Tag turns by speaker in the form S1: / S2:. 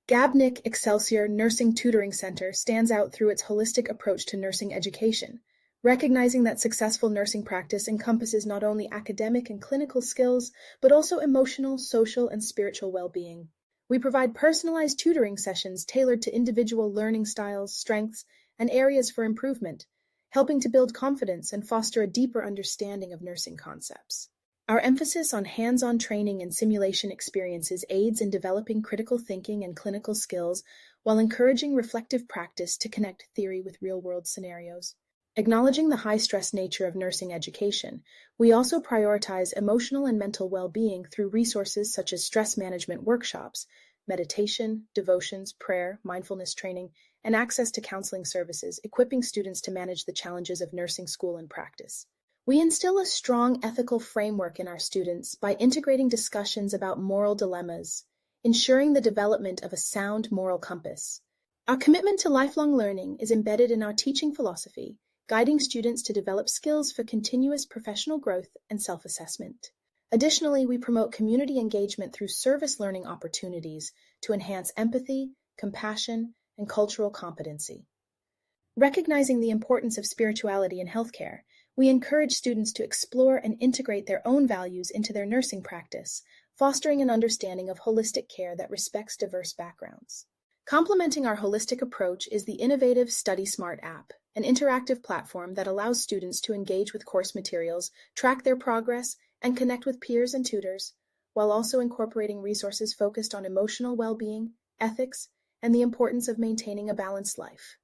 S1: Gab-Nic Excelsior Nursing Tutoring Center stands out through its holistic approach to nursing education, recognizing that successful nursing practice encompasses not only academic and clinical skills, but also emotional, social, and spiritual well-being. We provide personalized tutoring sessions tailored to individual learning styles, strengths, and areas for improvement, helping to build confidence and foster a deeper understanding of nursing concepts. Our emphasis on hands-on training and simulation experiences aids in developing critical thinking and clinical skills while encouraging reflective practice to connect theory with real-world scenarios. Acknowledging the high-stress nature of nursing education, we also prioritize emotional and mental well-being through resources such as stress management workshops, meditation, devotions, prayer, mindfulness training, and access to counseling services, equipping students to manage the challenges of nursing school and practice. We instill a strong ethical framework in our students by integrating discussions about moral dilemmas, ensuring the development of a sound moral compass. Our commitment to lifelong learning is embedded in our teaching philosophy, guiding students to develop skills for continuous professional growth and self-assessment. Additionally, we promote community engagement through service learning opportunities to enhance empathy, compassion, and cultural competency. Recognizing the importance of spirituality in healthcare, we encourage students to explore and integrate their own values into their nursing practice, fostering an understanding of holistic care that respects diverse backgrounds. Complementing our holistic approach is the innovative StudySMART app, an interactive platform that allows students to engage with course materials, track their progress, and connect with peers and tutors, while also incorporating resources focused on emotional well-being, ethics, and the importance of maintaining a balanced life.